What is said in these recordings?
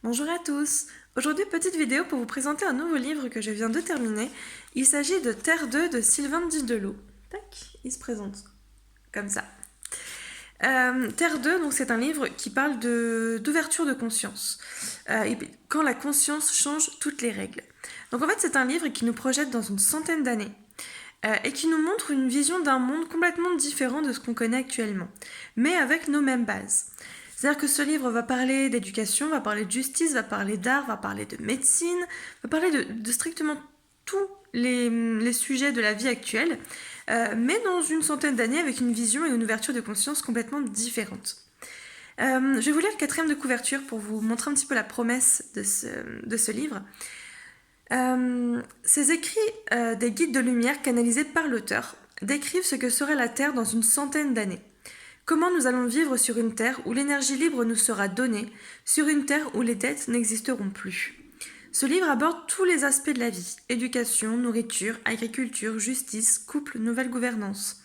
Bonjour à tous. Aujourd'hui, petite vidéo pour vous présenter un nouveau livre que je viens de terminer. Il s'agit de Terre 2 de Sylvain Didelot. Tac, il se présente comme ça. Terre 2, donc c'est un livre qui parle d'ouverture de conscience. Et quand la conscience change toutes les règles. Donc en fait, c'est un livre qui nous projette dans une centaine d'années. Et qui nous montre une vision d'un monde complètement différent de ce qu'on connaît actuellement, mais avec nos mêmes bases. C'est-à-dire que ce livre va parler d'éducation, va parler de justice, va parler d'art, va parler de médecine, va parler de strictement tous les sujets de la vie actuelle, mais dans une centaine d'années avec une vision et une ouverture de conscience complètement différentes. Je vais vous lire le quatrième de couverture pour vous montrer un petit peu la promesse de ce livre. Ces écrits des guides de lumière canalisés par l'auteur décrivent ce que serait la Terre dans une centaine d'années. Comment nous allons vivre sur une Terre où l'énergie libre nous sera donnée, sur une Terre où les dettes n'existeront plus. Ce livre aborde tous les aspects de la vie, éducation, nourriture, agriculture, justice, couple, nouvelle gouvernance.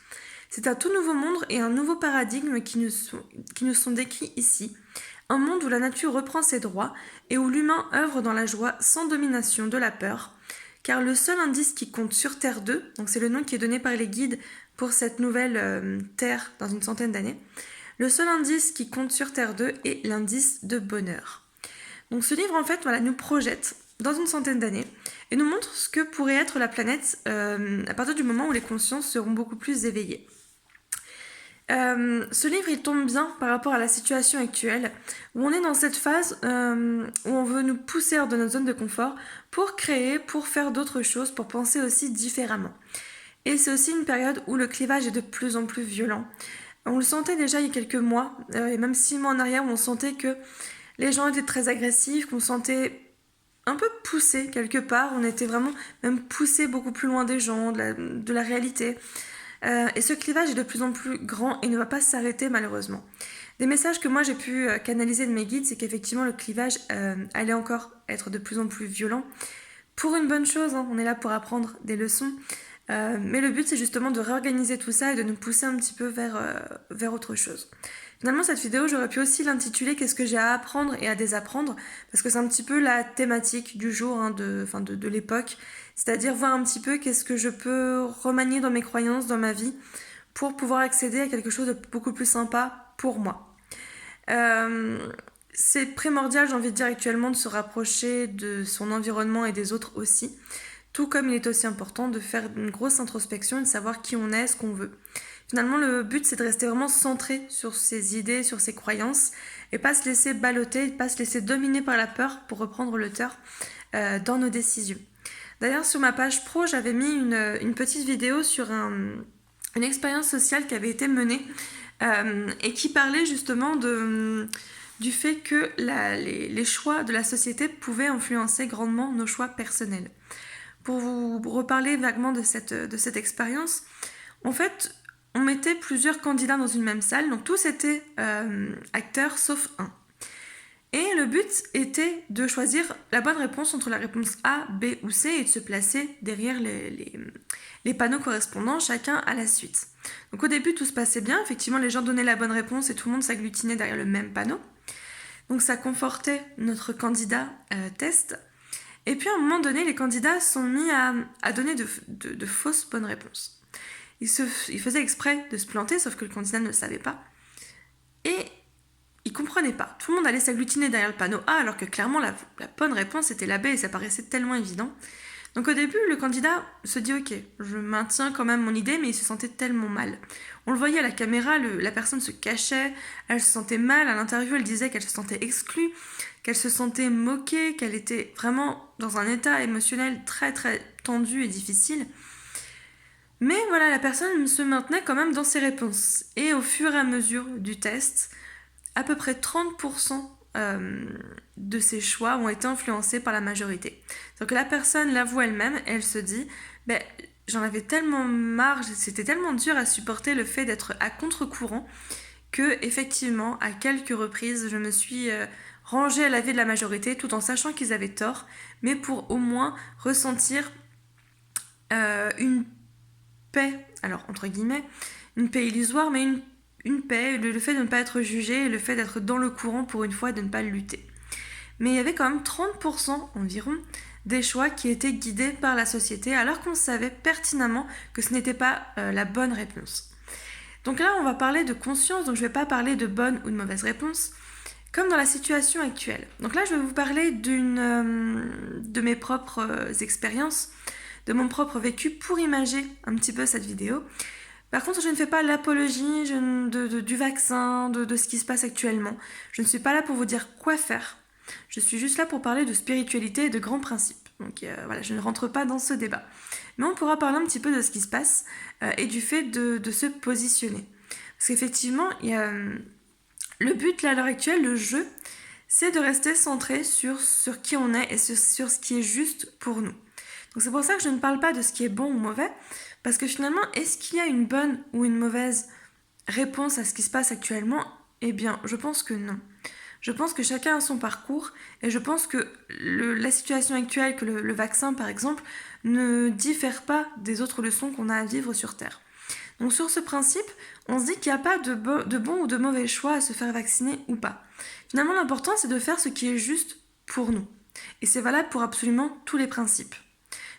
C'est un tout nouveau monde et un nouveau paradigme qui nous sont décrits ici. Un monde où la nature reprend ses droits et où l'humain œuvre dans la joie sans domination de la peur. Car le seul indice qui compte sur Terre 2, donc c'est le nom qui est donné par les guides pour cette nouvelle Terre dans une centaine d'années, le seul indice qui compte sur Terre 2 est l'indice de bonheur. Donc ce livre en fait nous projette dans une centaine d'années et nous montre ce que pourrait être la planète à partir du moment où les consciences seront beaucoup plus éveillées. Ce livre il tombe bien par rapport à la situation actuelle où on est dans cette phase où on veut nous pousser hors de notre zone de confort pour créer, pour faire d'autres choses, pour penser aussi différemment. Et c'est aussi une période où le clivage est de plus en plus violent. On le sentait déjà il y a quelques mois, et même 6 mois en arrière, où on sentait que les gens étaient très agressifs, qu'on sentait un peu poussés quelque part, on était vraiment même poussés beaucoup plus loin des gens, de la réalité. Et ce clivage est de plus en plus grand et ne va pas s'arrêter malheureusement. Des messages que moi j'ai pu canaliser de mes guides, c'est qu'effectivement le clivage allait encore être de plus en plus violent. Pour une bonne chose, hein, on est là pour apprendre des leçons. Mais le but c'est justement de réorganiser tout ça et de nous pousser un petit peu vers autre chose. Finalement cette vidéo j'aurais pu aussi l'intituler Qu'est-ce que j'ai à apprendre et à désapprendre, parce que c'est un petit peu la thématique du jour, hein, de l'époque, c'est-à-dire voir un petit peu qu'est-ce que je peux remanier dans mes croyances, dans ma vie, pour pouvoir accéder à quelque chose de beaucoup plus sympa pour moi. C'est primordial, j'ai envie de dire actuellement, de se rapprocher de son environnement et des autres aussi. Tout comme il est aussi important de faire une grosse introspection et de savoir qui on est, ce qu'on veut. Finalement, le but, c'est de rester vraiment centré sur ses idées, sur ses croyances, et pas se laisser balloter, pas se laisser dominer par la peur, pour reprendre l'auteur, dans nos décisions. D'ailleurs, sur ma page pro, j'avais mis une petite vidéo sur une expérience sociale qui avait été menée et qui parlait justement du fait que les choix de la société pouvaient influencer grandement nos choix personnels. Pour vous reparler vaguement de cette expérience, en fait, on mettait plusieurs candidats dans une même salle, donc tous étaient acteurs sauf un. Et le but était de choisir la bonne réponse entre la réponse A, B ou C et de se placer derrière les panneaux correspondants, chacun à la suite. Donc au début, tout se passait bien. Effectivement, les gens donnaient la bonne réponse et tout le monde s'agglutinait derrière le même panneau. Donc ça confortait notre candidat test. Et puis à un moment donné, les candidats sont mis à donner de fausses bonnes réponses. Ils faisaient exprès de se planter, sauf que le candidat ne le savait pas. Et il comprenait pas. Tout le monde allait s'agglutiner derrière le panneau A, alors que clairement la bonne réponse était la B et ça paraissait tellement évident. Donc au début, le candidat se dit ok, je maintiens quand même mon idée, mais il se sentait tellement mal. On le voyait à la caméra, la personne se cachait, elle se sentait mal, à l'interview elle disait qu'elle se sentait exclue, qu'elle se sentait moquée, qu'elle était vraiment dans un état émotionnel très très tendu et difficile. Mais voilà, la personne se maintenait quand même dans ses réponses. Et au fur et à mesure du test, à peu près 30% de ses choix ont été influencés par la majorité. Donc la personne l'avoue elle-même, elle se dit j'en avais tellement marre, c'était tellement dur à supporter le fait d'être à contre-courant que effectivement à quelques reprises je me suis rangée à l'avis de la majorité tout en sachant qu'ils avaient tort, mais pour au moins ressentir une paix, alors entre guillemets, une paix illusoire, mais une paix, le fait de ne pas être jugé, le fait d'être dans le courant pour une fois, de ne pas lutter. mais il y avait quand même 30% environ des choix qui étaient guidés par la société, alors qu'on savait pertinemment que ce n'était pas la bonne réponse. Donc là, on va parler de conscience, donc je ne vais pas parler de bonne ou de mauvaise réponse, comme dans la situation actuelle. Donc là, je vais vous parler de mes propres expériences, de mon propre vécu pour imager un petit peu cette vidéo. Par contre, je ne fais pas l'apologie du vaccin, de ce qui se passe actuellement. Je ne suis pas là pour vous dire quoi faire. Je suis juste là pour parler de spiritualité et de grands principes. Donc voilà, je ne rentre pas dans ce débat. Mais on pourra parler un petit peu de ce qui se passe et du fait de se positionner. Parce qu'effectivement, le but là, à l'heure actuelle, le jeu, c'est de rester centré sur qui on est et sur ce qui est juste pour nous. Donc c'est pour ça que je ne parle pas de ce qui est bon ou mauvais, parce que finalement, est-ce qu'il y a une bonne ou une mauvaise réponse à ce qui se passe actuellement? Eh bien, je pense que non. Je pense que chacun a son parcours et je pense que la situation actuelle, que le vaccin par exemple, ne diffère pas des autres leçons qu'on a à vivre sur Terre. Donc sur ce principe, on se dit qu'il n'y a pas de bon ou de mauvais choix à se faire vacciner ou pas. Finalement, l'important c'est de faire ce qui est juste pour nous. Et c'est valable pour absolument tous les principes.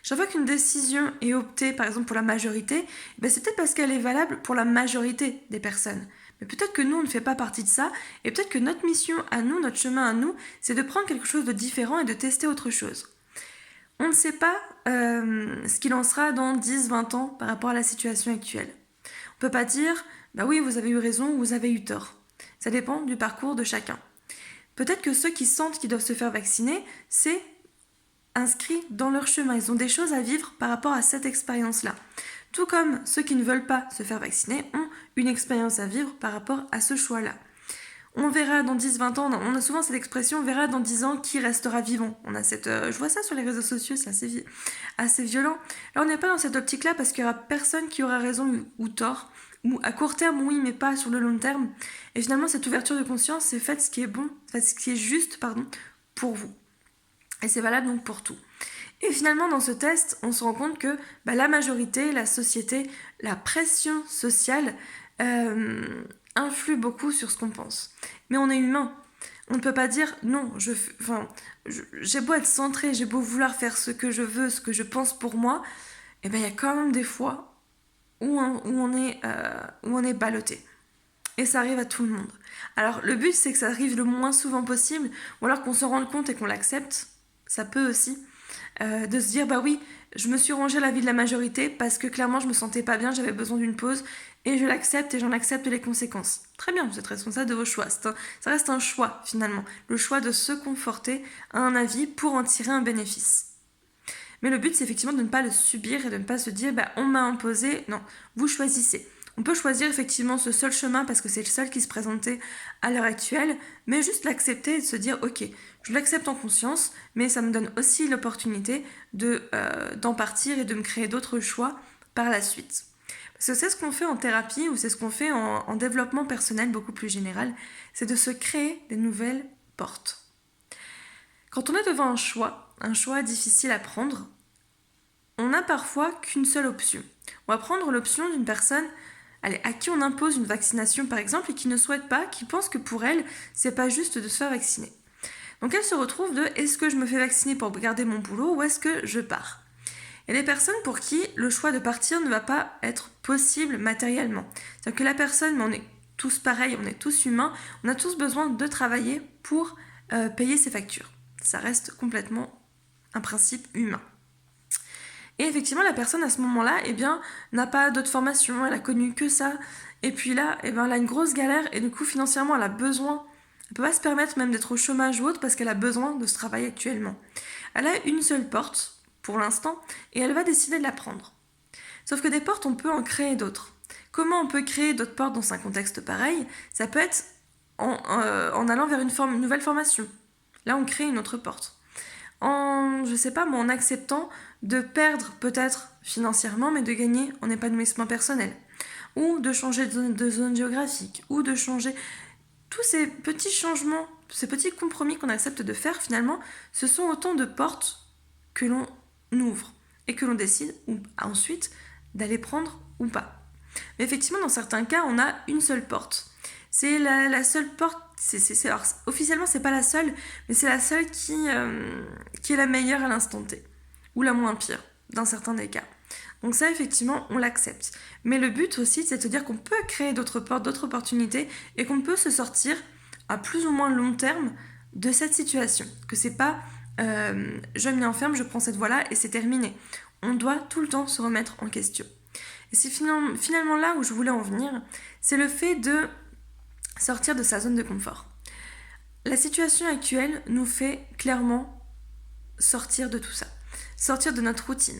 Chaque fois qu'une décision est optée, par exemple pour la majorité, c'est peut-être parce qu'elle est valable pour la majorité des personnes. Mais peut-être que nous, on ne fait pas partie de ça, et peut-être que notre mission à nous, notre chemin à nous, c'est de prendre quelque chose de différent et de tester autre chose. On ne sait pas ce qu'il en sera dans 10, 20 ans par rapport à la situation actuelle. On ne peut pas dire, bah oui, vous avez eu raison ou vous avez eu tort. Ça dépend du parcours de chacun. Peut-être que ceux qui sentent qu'ils doivent se faire vacciner, c'est inscrits dans leur chemin. Ils ont des choses à vivre par rapport à cette expérience-là. Tout comme ceux qui ne veulent pas se faire vacciner ont une expérience à vivre par rapport à ce choix-là. On verra dans 10-20 ans, on a souvent cette expression, on verra dans 10 ans qui restera vivant. On a je vois ça sur les réseaux sociaux, c'est assez violent. Là, on n'est pas dans cette optique-là parce qu'il n'y aura personne qui aura raison ou tort. Ou à court terme, oui, mais pas sur le long terme. Et finalement, cette ouverture de conscience, c'est faites ce qui est bon, faites ce qui est juste, pour vous. Et c'est valable donc pour tout. Et finalement, dans ce test, on se rend compte que la majorité, la société, la pression sociale influe beaucoup sur ce qu'on pense. Mais on est humain. On ne peut pas dire non, j'ai beau être centré, j'ai beau vouloir faire ce que je veux, ce que je pense pour moi, il y a quand même des fois où on est ballotté. Et ça arrive à tout le monde. Alors le but c'est que ça arrive le moins souvent possible, ou alors qu'on se rende compte et qu'on l'accepte. Ça peut aussi. De se dire, oui, je me suis rangée à la vie de la majorité parce que clairement je me sentais pas bien, j'avais besoin d'une pause et je l'accepte et j'en accepte les conséquences. Très bien, vous êtes responsable de vos choix. Ça reste un choix finalement. Le choix de se conforter à un avis pour en tirer un bénéfice. Mais le but c'est effectivement de ne pas le subir et de ne pas se dire, on m'a imposé. Non, vous choisissez. On peut choisir effectivement ce seul chemin parce que c'est le seul qui se présentait à l'heure actuelle, mais juste l'accepter et de se dire ok, je l'accepte en conscience, mais ça me donne aussi l'opportunité d'en partir et de me créer d'autres choix par la suite. Parce que c'est ce qu'on fait en thérapie ou c'est ce qu'on fait en développement personnel beaucoup plus général, c'est de se créer des nouvelles portes. Quand on est devant un choix difficile à prendre, on n'a parfois qu'une seule option. On va prendre l'option d'une personne à qui on impose une vaccination par exemple et qui ne souhaite pas, qui pense que pour elle, c'est pas juste de se faire vacciner. Donc elle se retrouve de est-ce que je me fais vacciner pour garder mon boulot ou est-ce que je pars? Il y a des personnes pour qui le choix de partir ne va pas être possible matériellement. C'est-à-dire que la personne, mais on est tous pareils, on est tous humains, on a tous besoin de travailler pour payer ses factures. Ça reste complètement un principe humain. Et effectivement, la personne à ce moment-là, n'a pas d'autre formation, elle a connu que ça. Et puis là, elle a une grosse galère et du coup, financièrement, elle a besoin. Elle ne peut pas se permettre même d'être au chômage ou autre parce qu'elle a besoin de ce travail actuellement. Elle a une seule porte, pour l'instant, et elle va décider de la prendre. Sauf que des portes, on peut en créer d'autres. Comment on peut créer d'autres portes dans un contexte pareil? Ça peut être en allant vers une nouvelle formation. Là, on crée une autre porte. En acceptant de perdre peut-être financièrement, mais de gagner en épanouissement personnel. Ou de changer de zone géographique, ou de changer... Tous ces petits changements, ces petits compromis qu'on accepte de faire, finalement, ce sont autant de portes que l'on ouvre et que l'on décide ensuite d'aller prendre ou pas. Mais effectivement, dans certains cas, on a une seule porte. C'est la seule porte alors, officiellement, c'est pas la seule, mais c'est la seule qui est la meilleure à l'instant T, ou la moins pire, dans certains des cas. Donc ça, effectivement, on l'accepte. Mais le but aussi, c'est de se dire qu'on peut créer d'autres portes, d'autres opportunités, et qu'on peut se sortir à plus ou moins long terme de cette situation. Que c'est pas je m'y enferme, je prends cette voie-là et c'est terminé. On doit tout le temps se remettre en question. Et c'est finalement là où je voulais en venir, c'est le fait de sortir de sa zone de confort. La situation actuelle nous fait clairement sortir de tout ça, sortir de notre routine.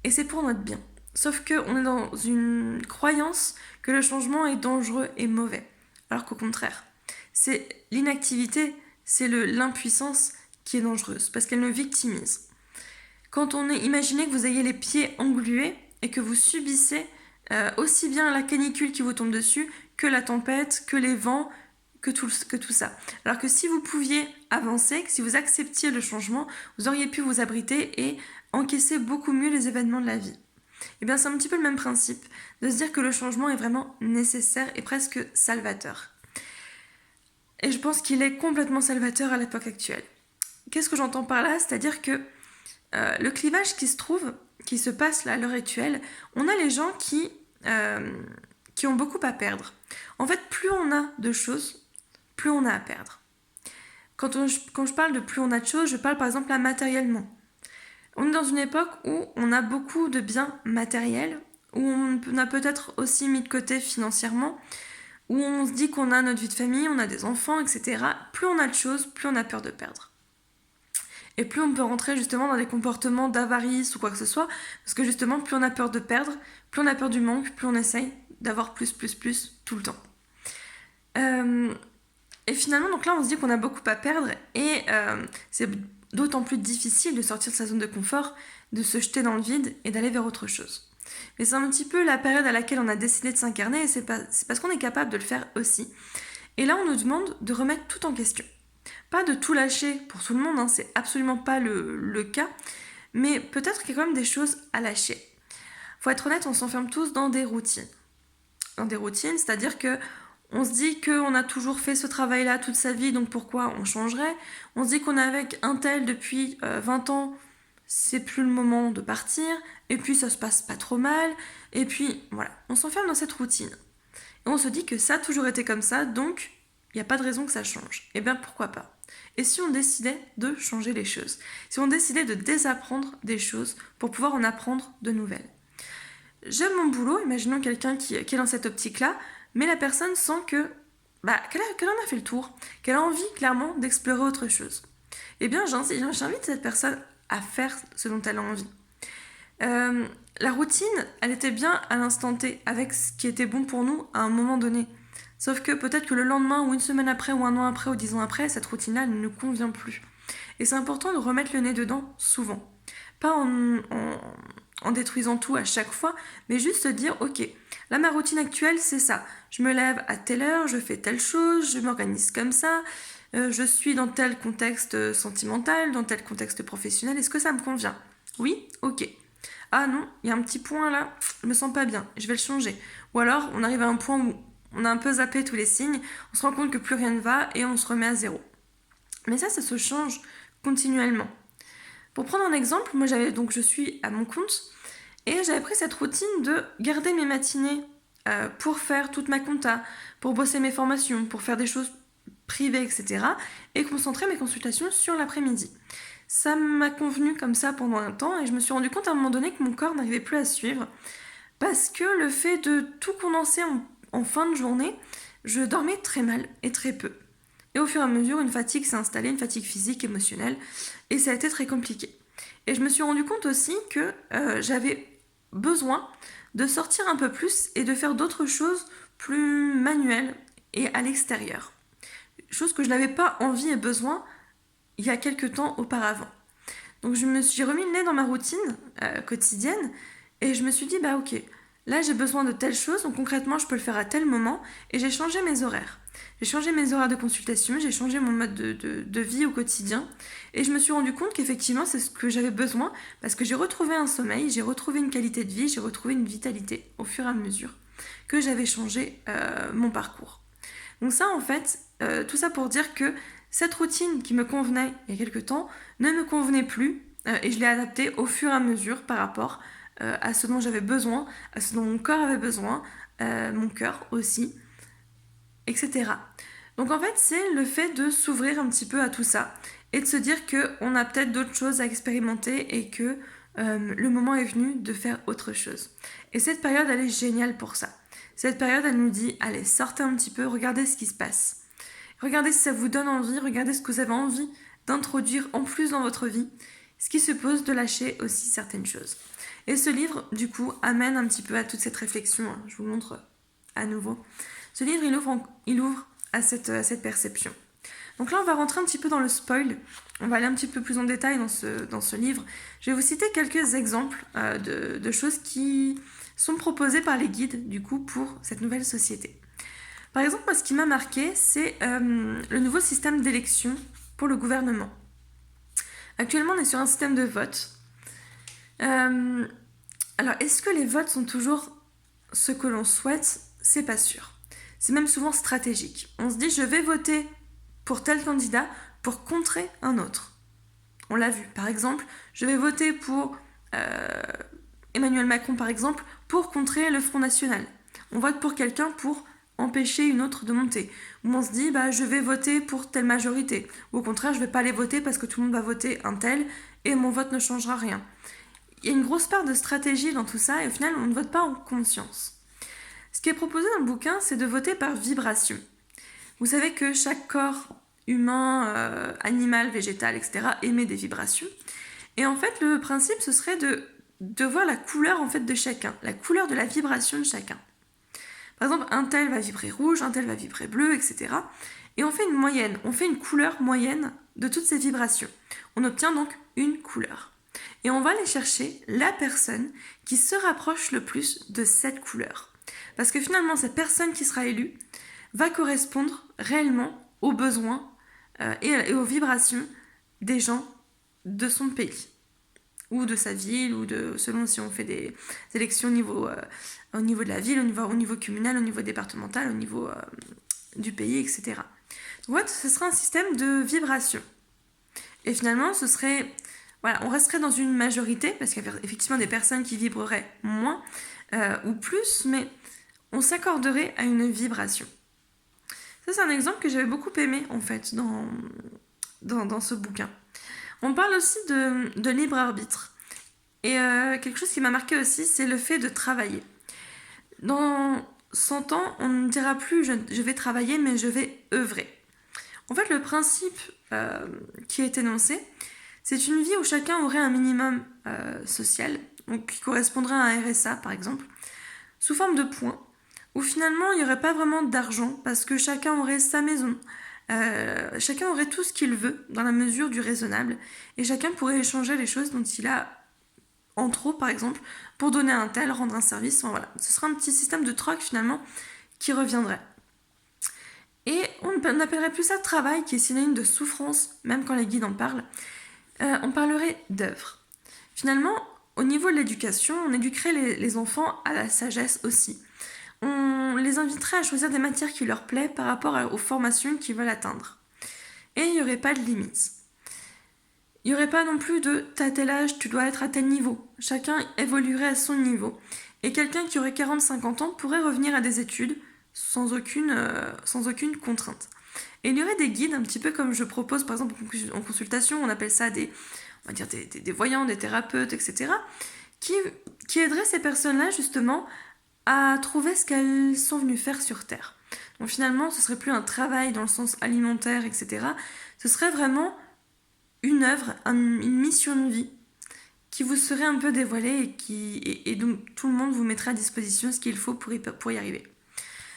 Et c'est pour notre bien. Sauf qu'on est dans une croyance que le changement est dangereux et mauvais. Alors qu'au contraire, c'est l'inactivité, c'est l'impuissance qui est dangereuse, parce qu'elle nous victimise. Quand imaginez que vous ayez les pieds englués et que vous subissez aussi bien la canicule qui vous tombe dessus, que la tempête, que les vents, que tout ça. Alors que si vous pouviez avancer, que si vous acceptiez le changement, vous auriez pu vous abriter et encaisser beaucoup mieux les événements de la vie. Et bien c'est un petit peu le même principe, de se dire que le changement est vraiment nécessaire et presque salvateur. Et je pense qu'il est complètement salvateur à l'époque actuelle. Qu'est-ce que j'entends par là? C'est-à-dire que le clivage qui se passe là à l'heure actuelle, on a les gens qui ont beaucoup à perdre. En fait, plus on a de choses, plus on a à perdre. Quand je parle de plus on a de choses, je parle par exemple là matériellement. On est dans une époque où on a beaucoup de biens matériels, où on a peut-être aussi mis de côté financièrement, où on se dit qu'on a notre vie de famille, on a des enfants, etc. Plus on a de choses, plus on a peur de perdre. Et plus on peut rentrer justement dans des comportements d'avarice ou quoi que ce soit, parce que justement, plus on a peur de perdre, plus on a peur du manque, plus on essaye d'avoir plus tout le temps. Et finalement, donc là, on se dit qu'on a beaucoup à perdre, et c'est d'autant plus difficile de sortir de sa zone de confort, de se jeter dans le vide et d'aller vers autre chose. Mais c'est un petit peu la période à laquelle on a décidé de s'incarner, et c'est parce qu'on est capable de le faire aussi. Et là, on nous demande de remettre tout en question. Pas de tout lâcher pour tout le monde, c'est absolument pas le cas, mais peut-être qu'il y a quand même des choses à lâcher. Faut être honnête, on s'enferme tous dans des routines. Dans des routines, c'est-à-dire que on se dit qu'on a toujours fait ce travail-là toute sa vie, donc pourquoi on changerait? On se dit qu'on est avec un tel depuis 20 ans, c'est plus le moment de partir, et puis ça se passe pas trop mal, et puis voilà, on s'enferme dans cette routine. Et on se dit que ça a toujours été comme ça, donc il n'y a pas de raison que ça change. Eh bien pourquoi pas? Et si on décidait de changer les choses? Si on décidait de désapprendre des choses pour pouvoir en apprendre de nouvelles? J'aime mon boulot, imaginons quelqu'un qui est dans cette optique-là, mais la personne sent qu'elle en a fait le tour, qu'elle a envie clairement d'explorer autre chose. Eh bien j'invite cette personne à faire ce dont elle a envie. La routine, elle était bien à l'instant T, avec ce qui était bon pour nous à un moment donné. Sauf que peut-être que le lendemain, ou une semaine après, ou un an après, ou 10 ans après, cette routine-là ne nous convient plus. Et c'est important de remettre le nez dedans souvent. Pas en détruisant tout à chaque fois, mais juste se dire, ok, là ma routine actuelle c'est ça. Je me lève à telle heure, je fais telle chose, je m'organise comme ça, je suis dans tel contexte sentimental, dans tel contexte professionnel, est-ce que ça me convient? Oui? Ok. Ah non, il y a un petit point là, je me sens pas bien, je vais le changer. Ou alors on arrive à un point où on a un peu zappé tous les signes, on se rend compte que plus rien ne va et on se remet à zéro. Mais ça se change continuellement. Pour prendre un exemple, moi je suis à mon compte et j'avais pris cette routine de garder mes matinées pour faire toute ma compta, pour bosser mes formations, pour faire des choses privées, etc. et concentrer mes consultations sur l'après-midi. Ça m'a convenu comme ça pendant un temps et je me suis rendu compte à un moment donné que mon corps n'arrivait plus à suivre parce que le fait de tout condenser en fin de journée, je dormais très mal et très peu. Et au fur et à mesure, une fatigue s'est installée, une fatigue physique, émotionnelle, et ça a été très compliqué. Et je me suis rendu compte aussi que j'avais besoin de sortir un peu plus et de faire d'autres choses plus manuelles et à l'extérieur. Chose que je n'avais pas envie et besoin il y a quelques temps auparavant. Donc j'ai remis le nez dans ma routine quotidienne et je me suis dit, ok, là j'ai besoin de telle chose, donc concrètement je peux le faire à tel moment, et j'ai changé mes horaires. J'ai changé mes horaires de consultation, j'ai changé mon mode de vie au quotidien, et je me suis rendu compte qu'effectivement c'est ce que j'avais besoin, parce que j'ai retrouvé un sommeil, j'ai retrouvé une qualité de vie, j'ai retrouvé une vitalité au fur et à mesure que j'avais changé mon parcours. Donc ça en fait, tout ça pour dire que cette routine qui me convenait il y a quelques temps ne me convenait plus et je l'ai adaptée au fur et à mesure par rapport à ce dont j'avais besoin, à ce dont mon corps avait besoin, mon cœur aussi, etc. Donc en fait, c'est le fait de s'ouvrir un petit peu à tout ça et de se dire qu'on a peut-être d'autres choses à expérimenter et que le moment est venu de faire autre chose. Et cette période, elle est géniale pour ça. Cette période, elle nous dit, allez, sortez un petit peu, regardez ce qui se passe. Regardez si ça vous donne envie, regardez ce que vous avez envie d'introduire en plus dans votre vie, ce qui suppose de lâcher aussi certaines choses. Et ce livre, du coup, amène un petit peu à toute cette réflexion. Je vous montre à nouveau. Ce livre, il ouvre à cette perception. Donc là, on va rentrer un petit peu dans le spoil. On va aller un petit peu plus en détail dans ce livre. Je vais vous citer quelques exemples de choses qui sont proposées par les guides, du coup, pour cette nouvelle société. Par exemple, moi, ce qui m'a marqué, c'est le nouveau système d'élection pour le gouvernement. Actuellement, on est sur un système de vote. Alors, est-ce que les votes sont toujours ce que l'on souhaite ? C'est pas sûr. C'est même souvent stratégique. On se dit, je vais voter pour tel candidat pour contrer un autre. On l'a vu. Par exemple, je vais voter pour Emmanuel Macron, par exemple, pour contrer le Front National. On vote pour quelqu'un pour empêcher une autre de monter. Ou on se dit, je vais voter pour telle majorité. Ou au contraire, je ne vais pas aller voter parce que tout le monde va voter un tel et mon vote ne changera rien. Il y a une grosse part de stratégie dans tout ça et au final, on ne vote pas en conscience. Ce qui est proposé dans le bouquin, c'est de voter par vibration. Vous savez que chaque corps humain, animal, végétal, etc. émet des vibrations. Et en fait, le principe, ce serait de voir la couleur en fait, de chacun, la couleur de la vibration de chacun. Par exemple, un tel va vibrer rouge, un tel va vibrer bleu, etc. Et on fait une moyenne, on fait une couleur moyenne de toutes ces vibrations. On obtient donc une couleur. Et on va aller chercher la personne qui se rapproche le plus de cette couleur. Parce que finalement, cette personne qui sera élue va correspondre réellement aux besoins et aux vibrations des gens de son pays ou de sa ville, ou selon si on fait des élections au niveau de la ville, au niveau communal, au niveau départemental, au niveau du pays, etc. Donc, ouais, ce serait un système de vibration. Et finalement, ce serait... Voilà, on resterait dans une majorité, parce qu'il y a effectivement des personnes qui vibreraient moins ou plus, mais on s'accorderait à une vibration. Ça, c'est un exemple que j'avais beaucoup aimé, en fait, dans ce bouquin. On parle aussi de libre arbitre. Et quelque chose qui m'a marqué aussi, c'est le fait de travailler. Dans 100 ans, on ne dira plus je vais travailler, mais je vais œuvrer. En fait, le principe qui est énoncé, c'est une vie où chacun aurait un minimum social, donc qui correspondrait à un RSA par exemple, sous forme de points, où finalement il n'y aurait pas vraiment d'argent, parce que chacun aurait sa maison, chacun aurait tout ce qu'il veut dans la mesure du raisonnable et chacun pourrait échanger les choses dont il a en trop par exemple pour donner un tel, rendre un service, enfin, voilà. Ce sera un petit système de troc finalement qui reviendrait. Et on n'appellerait plus ça travail, qui est synonyme de souffrance, même quand les guides en parlent. On parlerait d'œuvre. Finalement, au niveau de l'éducation, on éduquerait les enfants à la sagesse aussi. On les inviterait à choisir des matières qui leur plaisent par rapport aux formations qu'ils veulent atteindre. Et il n'y aurait pas de limites. Il n'y aurait pas non plus de « t'as tel âge, tu dois être à tel niveau ». Chacun évoluerait à son niveau. Et quelqu'un qui aurait 40-50 ans pourrait revenir à des études sans aucune contrainte. Et il y aurait des guides, un petit peu comme je propose par exemple en consultation, on appelle ça des voyants, des thérapeutes, etc., qui aideraient ces personnes-là justement à trouver ce qu'elles sont venues faire sur Terre. Donc finalement, ce serait plus un travail dans le sens alimentaire, etc. Ce serait vraiment une œuvre, une mission de vie qui vous serait un peu dévoilée et donc tout le monde vous mettrait à disposition ce qu'il faut pour y arriver.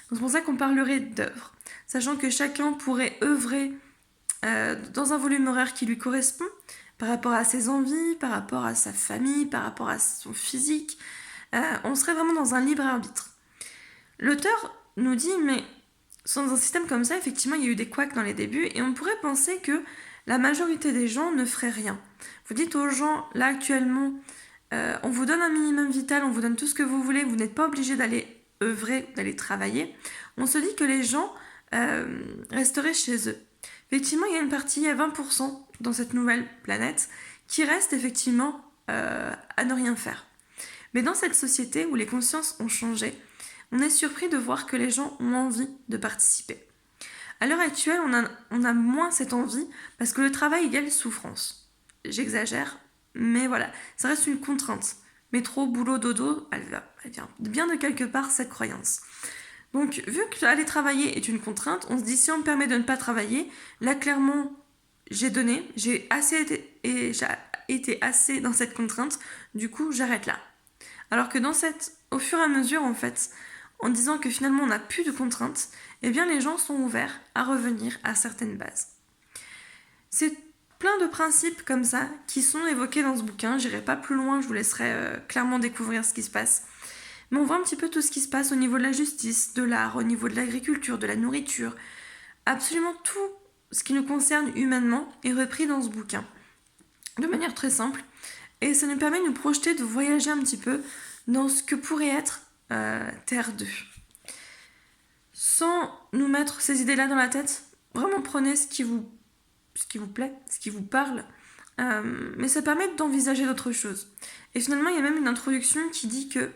Donc c'est pour ça qu'on parlerait d'œuvre, sachant que chacun pourrait œuvrer dans un volume horaire qui lui correspond, par rapport à ses envies, par rapport à sa famille, par rapport à son physique. On serait vraiment dans un libre arbitre. L'auteur nous dit, mais sans un système comme ça, effectivement, il y a eu des couacs dans les débuts, et on pourrait penser que la majorité des gens ne feraient rien. Vous dites aux gens, là actuellement, on vous donne un minimum vital, on vous donne tout ce que vous voulez, vous n'êtes pas obligé d'aller œuvrer, d'aller travailler. On se dit que les gens resteraient chez eux. Effectivement, il y a une partie, il y a 20% dans cette nouvelle planète qui reste effectivement à ne rien faire. Mais dans cette société où les consciences ont changé, on est surpris de voir que les gens ont envie de participer. À l'heure actuelle, on a moins cette envie parce que le travail égale souffrance. J'exagère, mais voilà, ça reste une contrainte. Métro, boulot, dodo, elle vient bien de quelque part cette croyance. Donc, vu qu'aller travailler est une contrainte, on se dit si on me permet de ne pas travailler, là clairement, j'ai donné, j'ai été assez dans cette contrainte, du coup j'arrête là. Alors que au fur et à mesure en fait, en disant que finalement on n'a plus de contraintes, eh bien les gens sont ouverts à revenir à certaines bases. C'est plein de principes comme ça qui sont évoqués dans ce bouquin, j'irai pas plus loin, je vous laisserai clairement découvrir ce qui se passe. Mais on voit un petit peu tout ce qui se passe au niveau de la justice, de l'art, au niveau de l'agriculture, de la nourriture. Absolument tout ce qui nous concerne humainement est repris dans ce bouquin, de manière très simple. Et ça nous permet de nous projeter, de voyager un petit peu dans ce que pourrait être Terre 2. Sans nous mettre ces idées-là dans la tête, vraiment prenez ce qui vous plaît, ce qui vous parle, mais ça permet d'envisager d'autres choses. Et finalement, il y a même une introduction qui dit que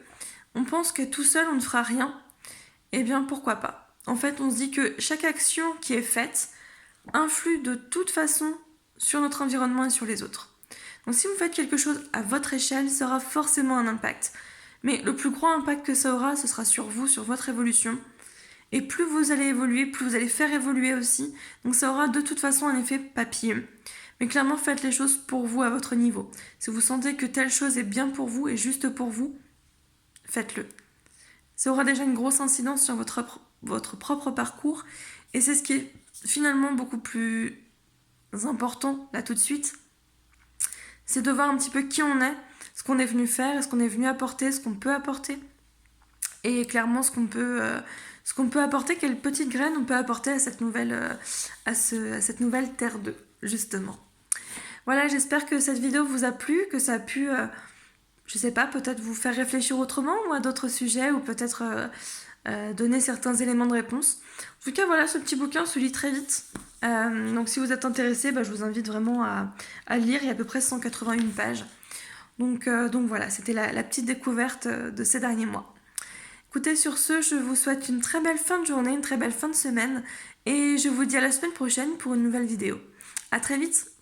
on pense que tout seul on ne fera rien. Eh bien, pourquoi pas? En fait, on se dit que chaque action qui est faite influe de toute façon sur notre environnement et sur les autres. Donc si vous faites quelque chose à votre échelle, ça aura forcément un impact. Mais le plus grand impact que ça aura, ce sera sur vous, sur votre évolution. Et plus vous allez évoluer, plus vous allez faire évoluer aussi. Donc ça aura de toute façon un effet papillon. Mais clairement, faites les choses pour vous à votre niveau. Si vous sentez que telle chose est bien pour vous et juste pour vous, faites-le. Ça aura déjà une grosse incidence sur votre propre parcours. Et c'est ce qui est finalement beaucoup plus important là tout de suite. C'est de voir un petit peu qui on est, ce qu'on est venu faire, ce qu'on est venu apporter, ce qu'on peut apporter. Et clairement ce qu'on peut apporter, quelle petite graine on peut apporter à cette nouvelle Terre 2, justement. Voilà, j'espère que cette vidéo vous a plu, que ça a pu, je sais pas, peut-être vous faire réfléchir autrement ou à d'autres sujets, ou peut-être donner certains éléments de réponse. En tout cas, voilà, ce petit bouquin se lit très vite. Donc si vous êtes intéressé, je vous invite vraiment à lire. Il y a à peu près 181 pages. Donc voilà, c'était la petite découverte de ces derniers mois. Écoutez, sur ce, je vous souhaite une très belle fin de journée, une très belle fin de semaine. Et je vous dis à la semaine prochaine pour une nouvelle vidéo. À très vite!